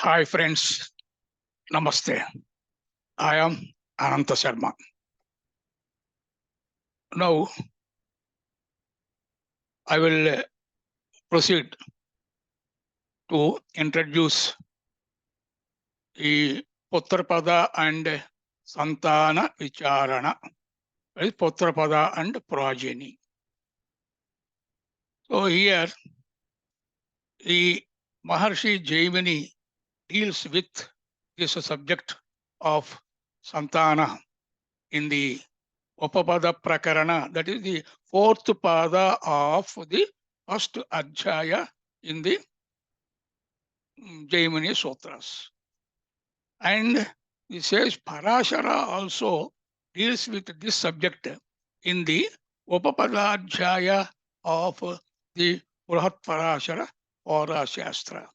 Hi friends, Namaste. I am Ananta Sharma. Now I will proceed to introduce the Putrapada and Santana Vicharana, that is Putrapada and progeny. So here the Maharshi Jaimini deals with this subject of Santana in the Upapada Prakarana, that is the fourth pada of the first Adhyaya in the Jaimini Sutras. And he says Parashara also deals with this subject in the Upapada Adhyaya of the Brahat Parashara or Shastra.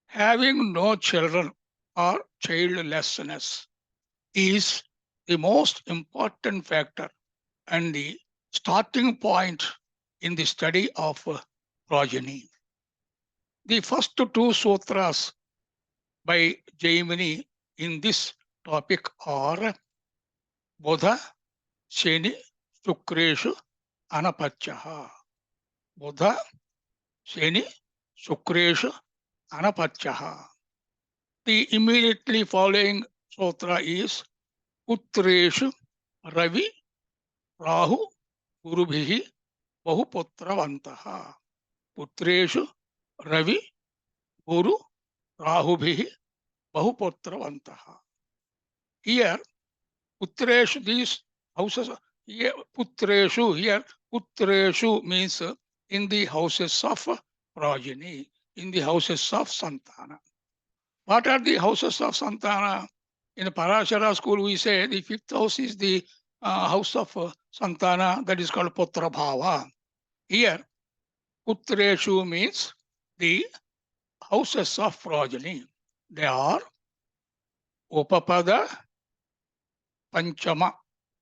Having no children or childlessness is the most important factor and the starting point in the study of progeny. The first two sutras by Jaimini in this topic are Bodha, Sheni, Shukreshu, Anapachaha. Bodha, Sheni, Shukreshu, Anapachaha. The immediately following sutra is Putreshu, Ravi, Rahu, Gurubhihi, Bahuputravantaha. Putreshu, Ravi, Guru, Rahubhihi, Bahuputravantaha. Here, Putreshu, these houses, here, Putreshu, here, Putreshu means in the houses of progeny, in the houses of Santana. What are the houses of Santana? In the Parashara school, we say the fifth house is the house of Santana, that is called Putra Bhava. Here, Putreshu means the houses of progeny. They are Upapada, Panchama.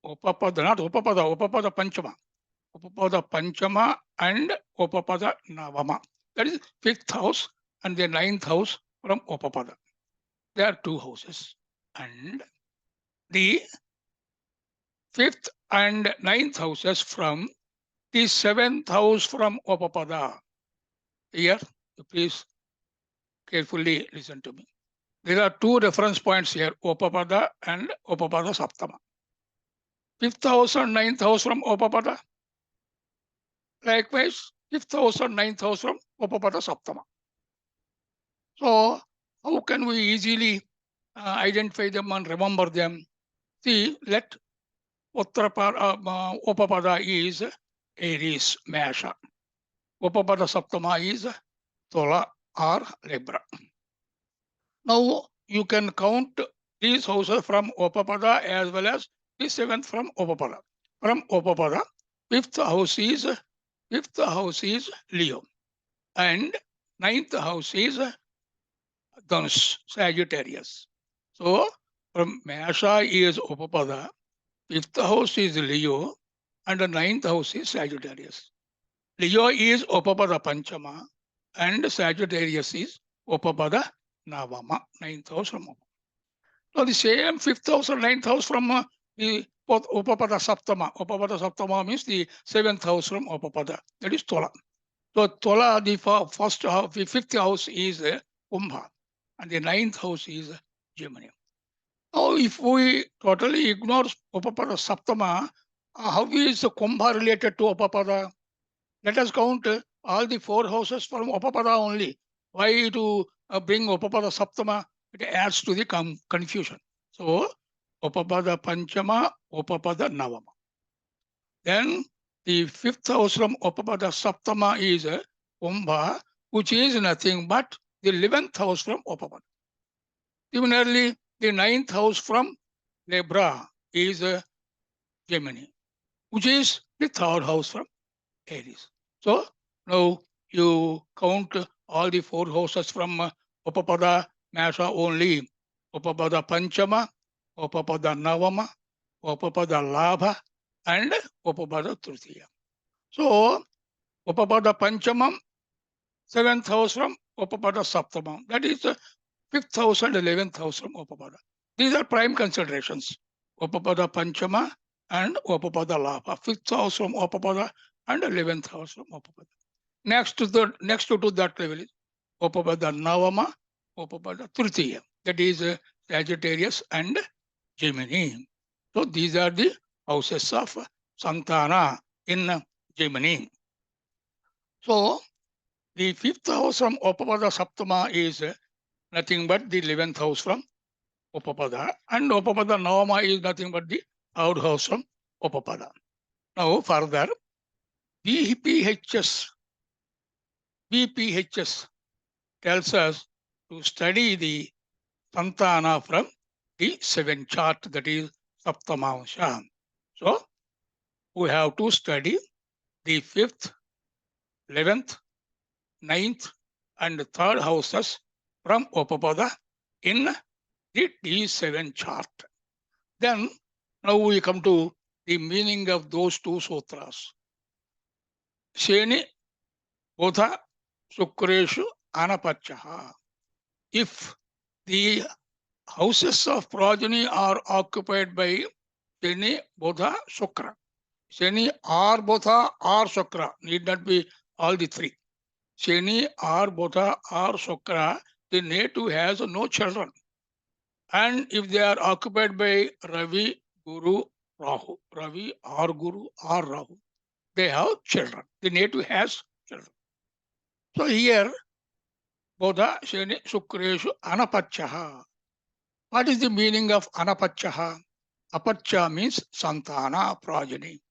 Upapada, not Upapada, Upapada Panchama. Upapada Panchama and Upapada Navama. That is fifth house and the ninth house from Upapada. There are two houses. And the fifth and ninth houses from the seventh house from Upapada. Here, please carefully listen to me. There are two reference points here, Upapada and Upapada Saptama. Fifth house and ninth house from Upapada. Likewise, fifth house and ninth house from Upapada Saptama. So, how can we easily identify them and remember them? See, let Upapada is Aries, Mesha. Upapada Saptama is Tola or Libra. Now, you can count these houses from Upapada as well as the seventh from Upapada. From Upapada, fifth house is Leo, and ninth house is Dhanush, Sagittarius. So, from Mesha is Upapada, fifth house is Leo, and the ninth house is Sagittarius. Leo is Upapada Panchama, and Sagittarius is Upapada Navama, ninth house from Upapada. So, the same fifth house or ninth house from the Upapada Saptama. Upapada Saptama means the seventh house from Upapada. That is Tola. So, Tola, the first house, the fifth house is Kumbha, and the ninth house is Jaimini. Now, if we totally ignore Upapada Saptama, how is the Kumbha related to Upapada? Let us count all the four houses from Upapada only. Why to bring Upapada Saptama? It adds to the confusion. So, Upapada Panchama, Upapada Navama. Then the fifth house from Upapada Saptama is Kumbha, which is nothing but the 11th house from Upapada. Similarly, the ninth house from Libra is Jaimini, which is the third house from Aries. So now you count all the four houses from Upapada Mesha only. Upapada Panchama, Upapada Navama, Upapada Labha, and Upapada Tritiya. So Upapada Panchamam, seventh house from upapada saptama. That is the 5th house and 11th house from upapada. These are prime considerations. Upapada panchama and upapada lapa. 5th house from upapada and 11th house from upapada. Next to that level is upapada navama, upapada tritiya. That is Sagittarius and Jaimini. So these are the houses of Santana in Jaimini. So the 5th house from upapada saptama is nothing but the 11th house from upapada, and upapada navama is nothing but the 3rd house from upapada. Now further, BPHS tells us to study the Santana from the 7th chart, that is Saptamansha. So we have to study the 5th, 11th, 9th and 3rd houses from upapada in the D7 chart. Then now we come to the meaning of those two sutras. Sheni Bodha Sukreshu Anapachaha. If the houses of progeny are occupied by Sheni, Bodha, Shukra. Sheni or Bodha or Shukra, need not be all the three. Sheni or Bodha or Shukra, the native has no children. And if they are occupied by Ravi, Guru, Rahu, Ravi or Guru or Rahu, they have children. The native has children. So here, Bodha, Sheni, Sukreshu, Anapachaha. What is the meaning of Anapachaha? Apacha means Santana, progeny.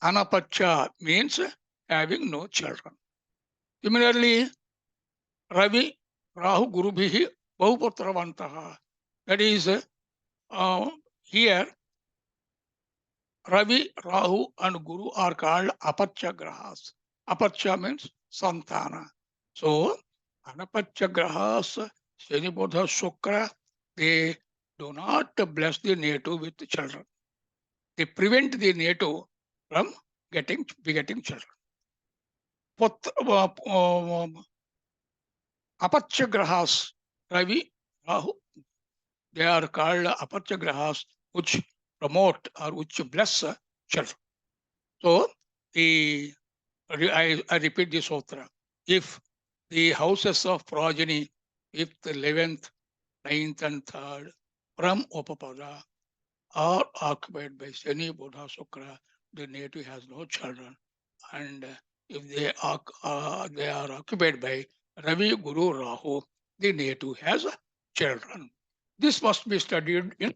Anapacha means having no children. Similarly, Ravi, Rahu, Gurubhihi, Bahuputravantaha. That is, here, Ravi, Rahu and Guru are called Apacha Grahas. Apacha means Santana. So, Anapacha Grahas, Shani, Bodha, Shukra, they do not bless the native with children. They prevent the native from begetting children. Apacha Grahas, Ravi, Rahu, they are called Apacha Grahas, which promote or which bless children. So, I repeat this sutra. If the houses of progeny, 5th, 11th, 9th and 3rd from upapada are occupied by Shani, Bodha, Shukra, the native has no children. And if they are occupied by Ravi, Guru, Rahu, the native has children. This must be studied in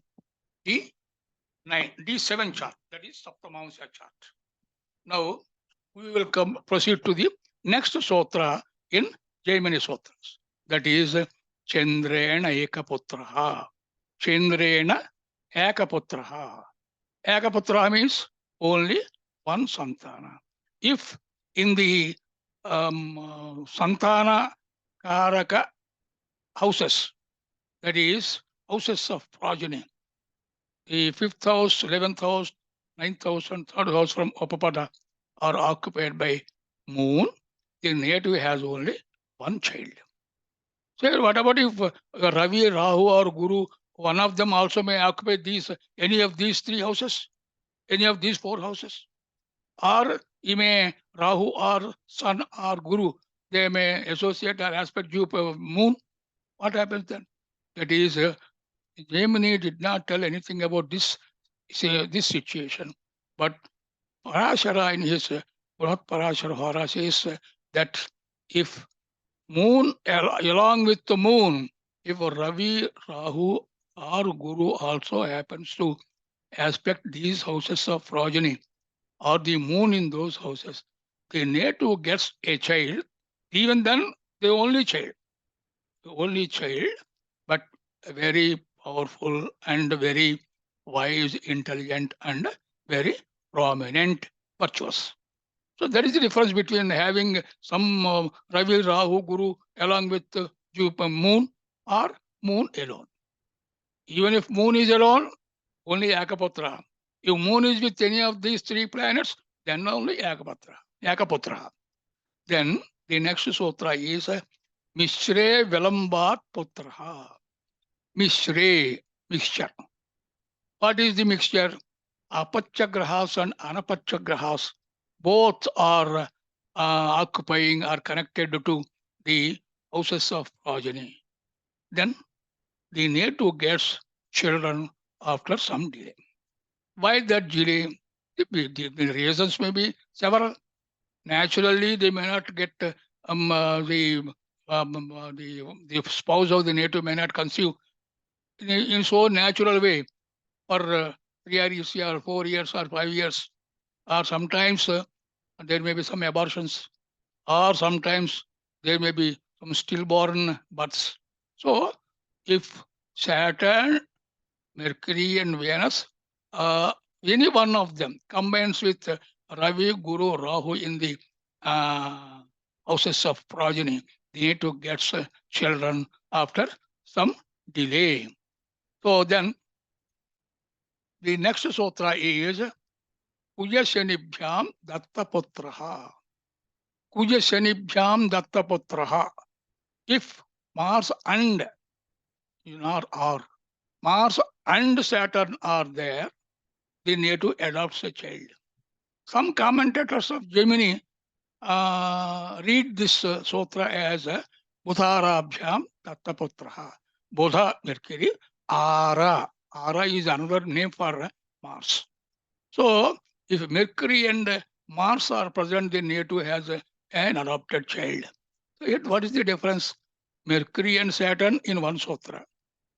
the D7 chart, that is Saptamansha chart. Now we will proceed to the next sutra in Jaimini Sutras. That is Chandrena Ekaputraha. Chandrena Ekaputraha. Ekaputraha means only one Santana. If in the Santana Karaka houses, that is houses of progeny, the 5th house, 11th house, 9th house and 3rd house from upapada are occupied by moon, the native has only one child. So what about if Ravi, Rahu or Guru, one of them also may occupy any of these 3 houses, any of these 4 houses? Or he may, Rahu or Sun or Guru, they may associate or aspect Jupiter moon. What happens then? That is, Jaimini did not tell anything about this situation. But Parashara in his Bharat Parashara Hora says that if moon, along with the moon, if Ravi, Rahu or Guru also happens to aspect these houses of progeny or the moon in those houses, the native gets a child, even then the only child, but a very powerful and very wise, intelligent and very prominent, virtuous. So that is the difference between having some Ravi, Rahu, Guru along with Jupiter, moon or moon alone. Even if moon is alone, only Akaputra. If moon is with any of these 3 planets, then only Akaputra. Then the next sutra is Mishre Vilambat Putraha. Mishre, mixture. What is the mixture? Apachagrahas and anapachagrahas both are occupying or connected to the houses of progeny. Then the native gets children after some delay. Why that delay? The reasons may be several. Naturally, they may not get the spouse of the native may not conceive in so natural way for 3 years or 4 years or 5 years, or sometimes there may be some abortions, or sometimes there may be some stillborn births. So, if Saturn, Mercury, and Venus, any one of them combines with Ravi, Guru, Rahu in the houses of progeny, they need to get children after some delay. So then the next sutra is Kuja Shanibhyam Dattaputraha. Kuja Shanibhyam Dattaputraha. If Mars and Mars and Saturn are there, they need to adopt a child. Some commentators of Jaimini read this sutra as Budharabhyam Dattaputraha. Bodha, Mercury, Ara. Ara is another name for Mars. So, if Mercury and Mars are present, the native has an adopted child. So, yet what is the difference? Mercury and Saturn in one sutra,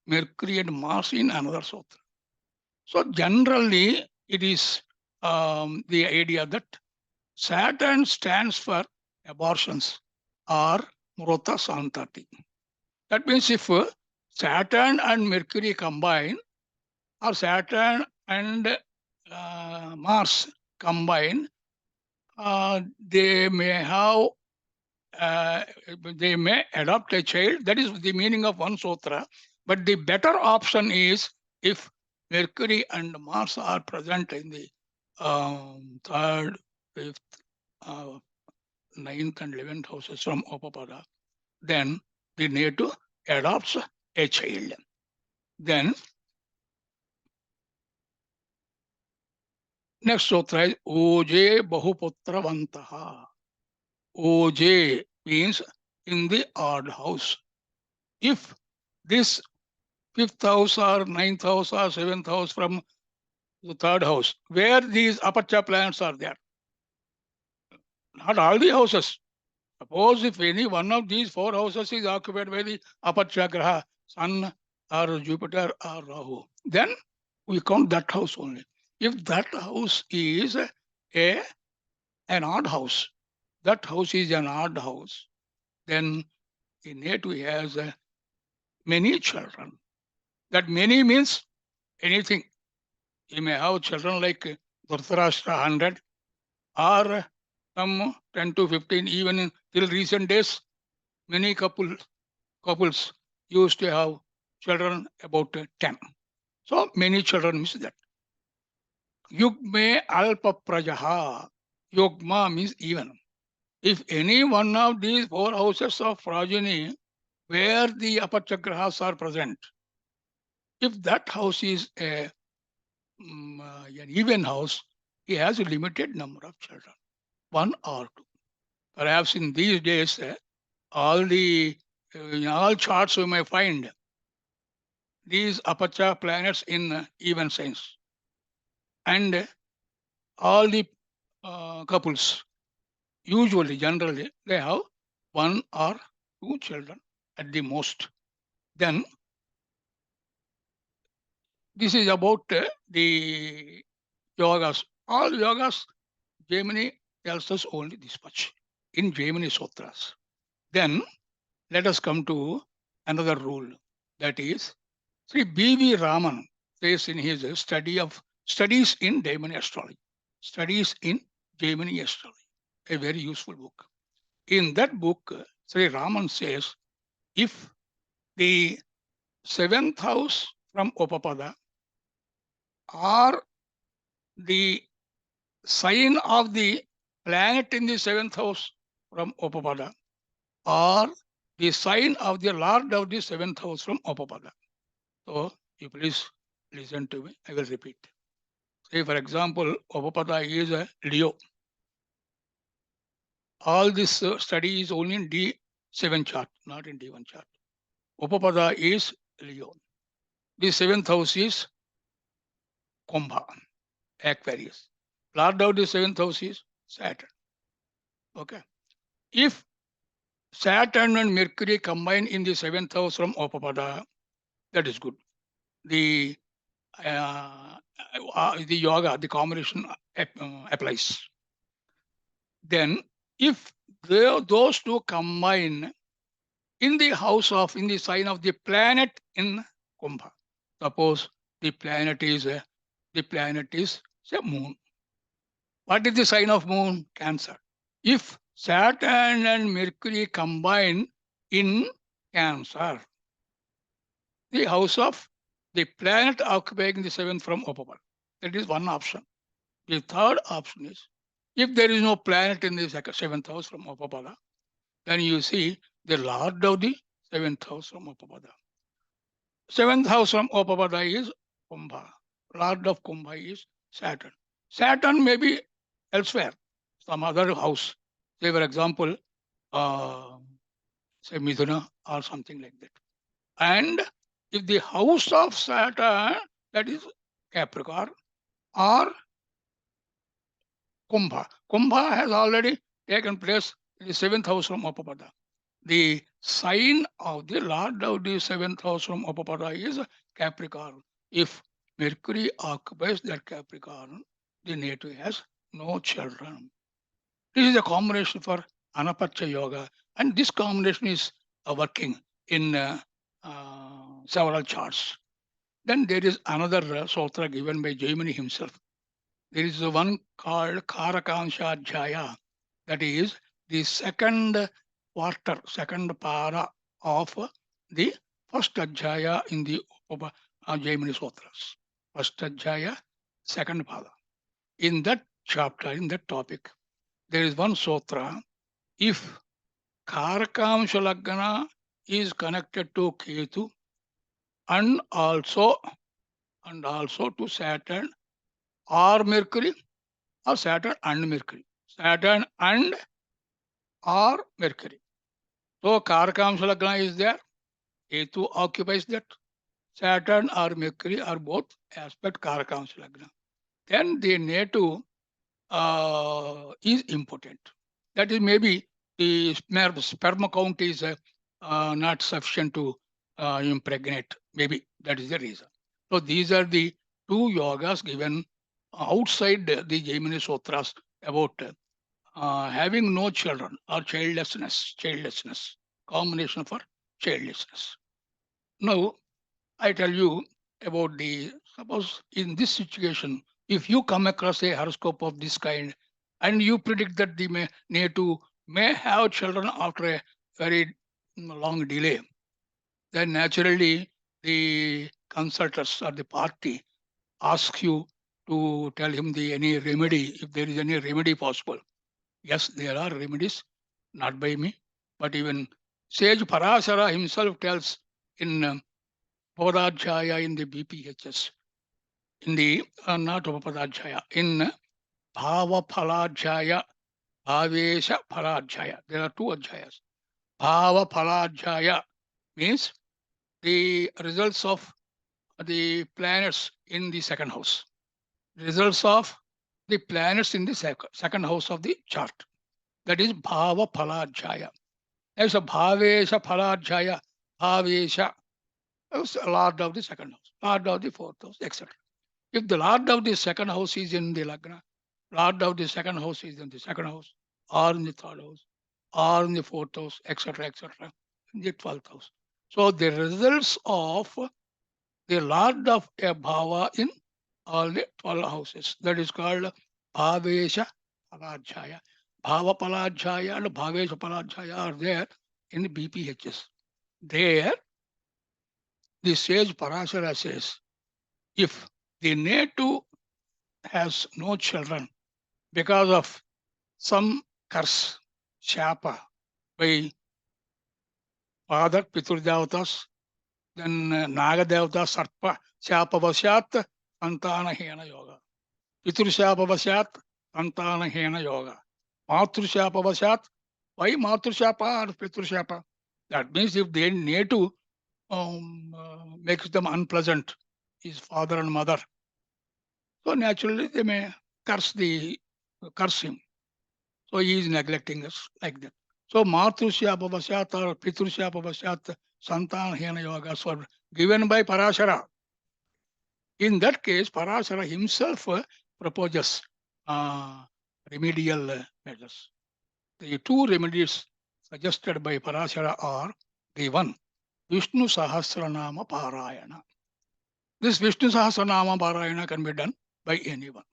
Mercury and Mars in another sutra. So, generally, it is the idea that Saturn stands for abortions or Murata Santati. That means if Saturn and Mercury combine, or Saturn and Mars combine, they may adopt a child. That is the meaning of one sutra. But the better option is if Mercury and Mars are present in the 3rd, 5th, 9th, and 11th houses from upapada, then the native adopts a child. Then next sutra is Oje Bahuputravantaha. Oje means in the odd house. If this 5th house or 9th house or 7th house from the 3rd house, where these apacha planets are there, not all the houses. Suppose if any one of these 4 houses is occupied by the apacha graha, Sun or Jupiter or Rahu, then we count that house only. If that house is an odd house, that house is an odd house, then the native has many children. That many means anything. You may have children like Dhritarashtra 100 or some 10 to 15, even till recent days, many couples used to have children about 10. So many children means that. Yugme alpa prajaha. Yogma means even. If any one of these 4 houses of progeny where the apachagrahas are present, if that house is an even house, he has a limited number of children, 1 or 2. Perhaps in these days, in all charts we may find these apacha planets in even signs, and all the couples usually, generally, they have 1 or 2 children at the most. Then this is about the yogas. All yogas, Jaimini tells us only this much in Jaimini Sutras. Then let us come to another rule, that is Sri B.V. Raman says in his studies in Jaiminiastrology, studies in Jaiminiastrology, a very useful book. In that book, Sri Raman says, if the 7th house from upapada or the sign of the planet in the 7th house from upapada or the sign of the Lord of the seventh house from upapada. So you please listen to me. I will repeat. Say, for example, upapada is a Leo. All this study is only in D7 chart, not in D1 chart. Upapada is Leo. The seventh house is Kumbha, Aquarius. Lord of the seventh house is Saturn. Okay. If Saturn and Mercury combine in the seventh house from upapada, that is good. The yoga, the combination applies. Then, if those two combine in the house of, in the sign of the planet in Kumbha, suppose the planet is say moon. What is the sign of moon? Cancer. If Saturn and Mercury combine in Cancer, the house of the planet occupying the seventh from upapada. That is one option. The third option is, if there is no planet in the seventh house from upapada, then you see the Lord of the seventh house from upapada. Seventh house from upapada is Kumbha. Lord of Kumbha is Saturn. Saturn may be elsewhere, some other house. Say, for example, say Mithuna or something like that. And if the house of Saturn, that is Capricorn or Kumbha. Kumbha has already taken place in the seventh house from upapada. The sign of the Lord of the seventh house from upapada is Capricorn. If Mercury occupies that Capricorn, the native has no children. This is a combination for Anapacha Yoga, and this combination is working in several charts. Then there is another sutra given by Jaimini himself. There is one called Karakansha Jaya, that is the second quarter, second para of the first Ajaya in the Jaimini Sutras. First Ajaya, second para. In that chapter, in that topic, there is one sutra. If Karakamsha Lagna is connected to Ketu and also to Saturn or Mercury, or Saturn and Mercury. Saturn and or Mercury. So Karakamsha Lagna is there. Ketu occupies that. Saturn or Mercury are both aspect Karakamsha Lagna. Then the native is important. That is, maybe the sperm count is not sufficient to impregnate. Maybe that is the reason. So these are the two yogas given outside the Jaimini Sutras about having no children or childlessness, combination for childlessness. Now, I tell you about suppose in this situation, if you come across a horoscope of this kind and you predict that the native may have children after a very long delay, then naturally the consultants or the party ask you to tell him any remedy, if there is any remedy possible. Yes, there are remedies, not by me, but even Sage Parasara himself tells in Upadadhyaya in the BPHS, in the not Upadadhyaya, in Bhava Phaladhyaya, Bhavesha Phaladhyaya. There are two adhyayas. Bhava Phaladhyaya means the results of the planets in the second house. Results of the planets in the second house of the chart. That is Bhava Phaladhyaya. There's a Bhavesha Phaladhyaya, Bhavesha, Lord of the second house, Lord of the fourth house, etc. If the Lord of the second house is in the Lagna, Lord of the second house is in the second house, or in the third house, or in the fourth house, etc., in the 12th house. So the results of the Lord of a Bhava in all the 12 houses, that is called Bhavesha Paladhyaya. Bhava Paladhyaya and Bhavesha Paladhyaya are there in the BPHS. There, the sage Parasara says, if the native has no children because of some curse, shapa, by father, Pitur Devatas, then Naga Devata, Sarpa, Shapavashyat, Santana Hena Yoga. Pitur Shapavashyat, Santana Hena Yoga. Matru Shapavashyat, why Matru Shapa or Pitur Shapa? That means if they need to makes them unpleasant, his father and mother. So naturally they may curse him. So he is neglecting us like that. So Matrusya Bhavasyat or Pitrusya Bhavasyat Santan Hena Yogas were given by Parashara. In that case, Parashara himself proposes remedial measures. The two remedies suggested by Parashara are the one, Vishnu Sahasranama Parayana. This Vishnu Sahasranama Parayana can be done by anyone.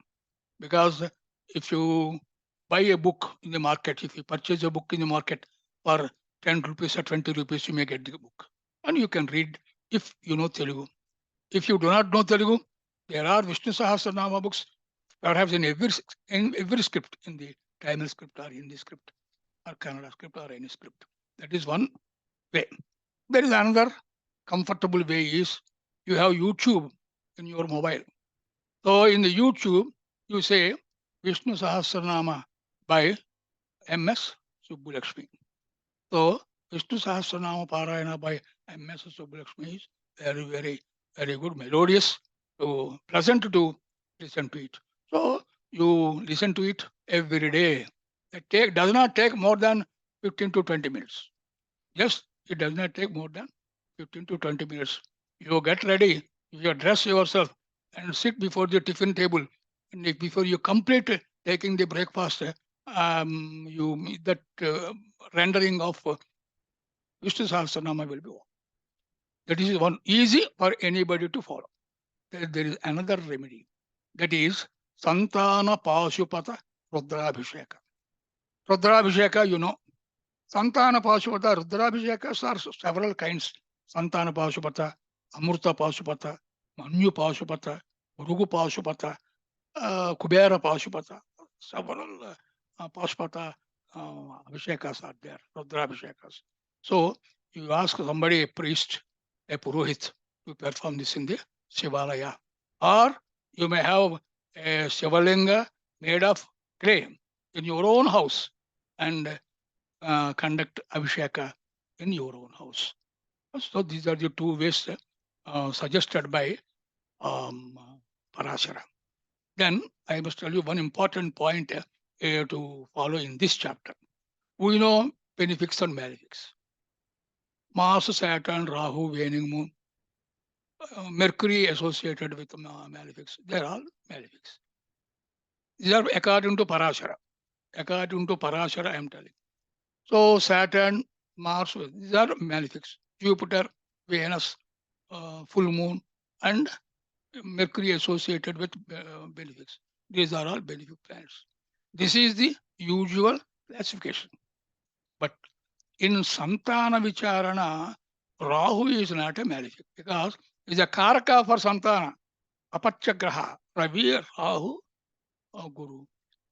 Because if you buy a book in the market, if you purchase a book in the market for 10 rupees or 20 rupees, you may get the book. And you can read if you know Telugu. If you do not know Telugu, there are Vishnu Sahasranama books, perhaps in every script, in the Tamil script or Hindi script or Kannada script or any script. That is one way. There is another comfortable way is you have YouTube in your mobile. So in the YouTube, you say Vishnu Sahasranama by M.S. Subbulakshmi. So Vishnu Sahasranama Parayana by M.S. Subbulakshmi is very, very, very good, melodious, so pleasant to listen to it. So you listen to it every day. It does not take more than 15 to 20 minutes. Yes, it does not take more than 15 to 20 minutes. You get ready, you dress yourself and sit before the tiffin table. And before you complete taking the breakfast, that rendering of Vishnu Sahasranama will be on. That is one easy for anybody to follow. There is another remedy. That is Santana Pashupata Rudrabhisheka. Rudrabhisheka, you know. Santana Pashupata, Rudrabhishekas are several kinds. Santana Pashupata, Amurta Pashupata, Manyu Pashupata, Rugu Pashupata, Kubera Pashupata, several Pashupata Abhishekas are there, Rudrabhishekas. So you ask somebody, a priest, a Purohit, to perform this in the Shivalaya. Or you may have a Shivalinga made of clay in your own house and conduct Abhisheka in your own house. So these are the two ways suggested by Parashara. Then I must tell you one important point to follow in this chapter. We know benefics and malefics. Mars, Saturn, Rahu, waning moon, Mercury associated with malefics. They are all malefics. These are according to Parashara. According to Parashara, I am telling. So Saturn, Mars, these are malefics. Jupiter, Venus, full moon, and Mercury associated with benefics. These are all benefic planets. This is the usual classification. But in Santana Vicharana, Rahu is not a malefic because it is a Karaka for Santana. Apachagraha, Ravi, Rahu, Guru.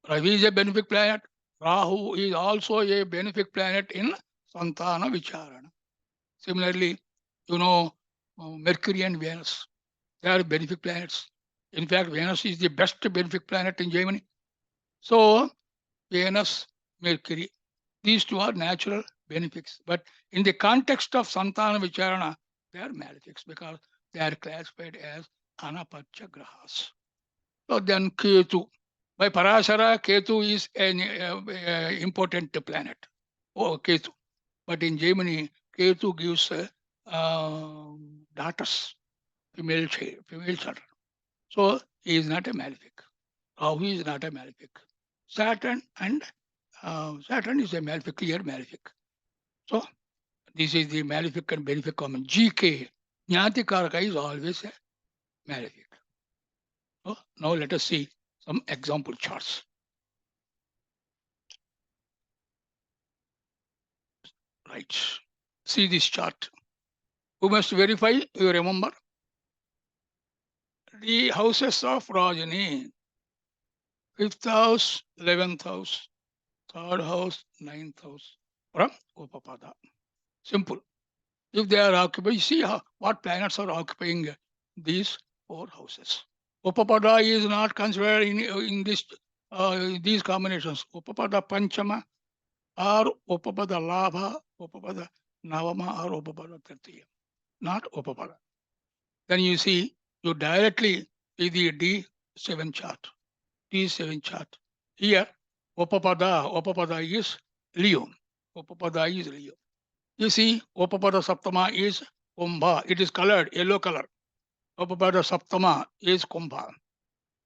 Ravi is a benefic planet. Rahu is also a benefic planet in Santana Vicharana. Similarly, you know, Mercury and Venus, they are benefic planets. In fact, Venus is the best benefic planet in Jaimini. So, Venus, Mercury, these two are natural benefics. But in the context of Santana Vicharana, they are malefics because they are classified as Anapacha Grahas. So then Ketu. By Parashara, Ketu is an important planet. Oh, Ketu. But in Jaimini, Ketu gives daughters, female children. So he is not a malefic. Rahu is not a malefic. Saturn is a malefic, clear malefic. So this is the malefic and benefic common. GK, Jnati Karaka is always a malefic. So now let us see some example charts. Right. See this chart. You must verify, you remember. The houses of Rajani, 5th house, 11th house, 3rd house, 9th house from Upapada. Simple. If they are occupying, see what planets are occupying these 4 houses. Upapada is not considered in these combinations. Upapada Panchama or Upapada Labha, Upapada Navama or Upapada Tritiya, not Upapada. Then you see, you directly see the D7 chart. D7 chart. Here, Upapada is Leo. Upapada is Leo. You see, Upapada Saptama is Kumbha. It is colored, yellow color. Upapada Saptama is Kumbha.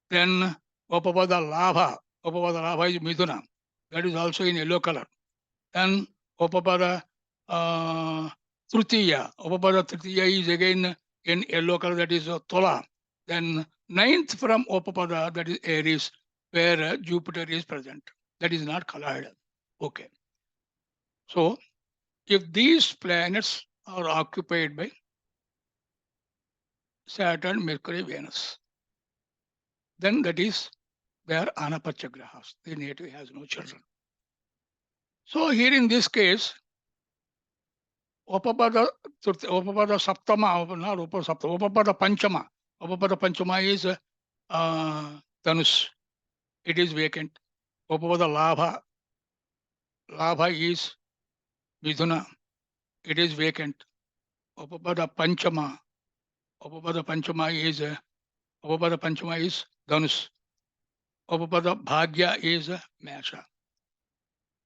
Then Upapada Labha is Midhuna. That is also in yellow color. Then Upapada Tritiya is again in yellow color, that is Tola. Then ninth from Upapada, that is Aries, where Jupiter is present. That is not colored. Okay. So if these planets are occupied by Saturn, Mercury, Venus, then that is they are anapacha grahas. The native has no children. So here in this case, Upapada Saptama, not Upapada Panchama. Upapada Panchama is Dhanus. It is vacant. Upapada Labha is Midhuna. It is vacant. Upapada Panchama is Dhanus. Upapada Bhagya is Mesha.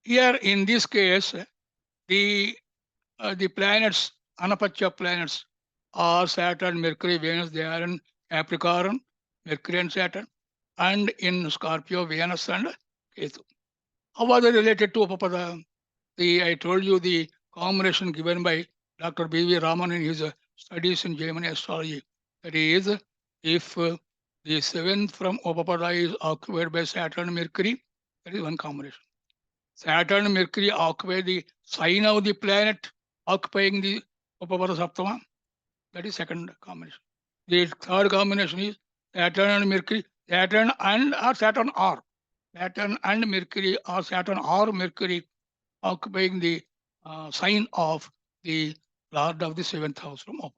Here in this case, the planets, anapacha planets, are Saturn, Mercury, Venus. They are in Capricorn, Mercury and Saturn, and in Scorpio, Venus and Ketu. How are they related to Upapada? I told you the combination given by Dr. B.V. Raman in his studies in Jaiminiastrology. That is, if the seventh from Upapada is occupied by Saturn and Mercury, that is one combination. Saturn and Mercury occupy the sign of the planet occupying the Upapada Saptama. That is second combination. The third combination is Saturn and Mercury, Saturn and Mercury, or Saturn or Mercury occupying the sign of the Lord of the seventh house from Upapada.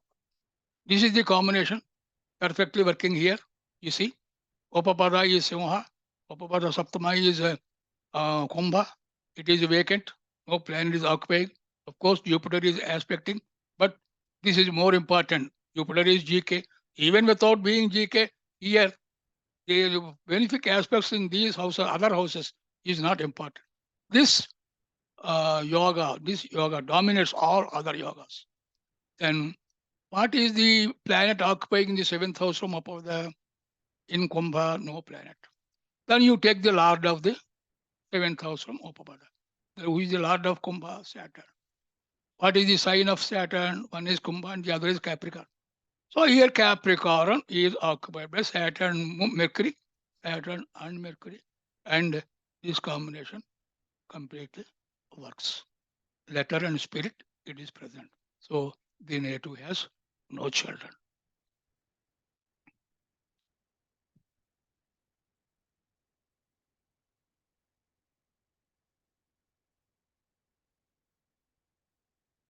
This is the combination perfectly working here. You see, Upapada is Simha, Upapada Saptama is Kumbha. It is vacant. No planet is occupying. Of course, Jupiter is aspecting, but this is more important. Jupiter is GK. Even without being GK, here the benefic aspects in these houses, other houses, is not important. This yoga dominates all other yogas. Then what is the planet occupying the seventh house from Upapada? In Kumbha, no planet. Then you take the Lord of the seventh house from Upapada. Who is the Lord of Kumbha? Saturn. What is the sign of Saturn? One is Kumbha and the other is Capricorn. So here Capricorn is occupied by Saturn, Mercury, Saturn and Mercury. And this combination completely works. Letter and spirit, it is present. So the native has no children.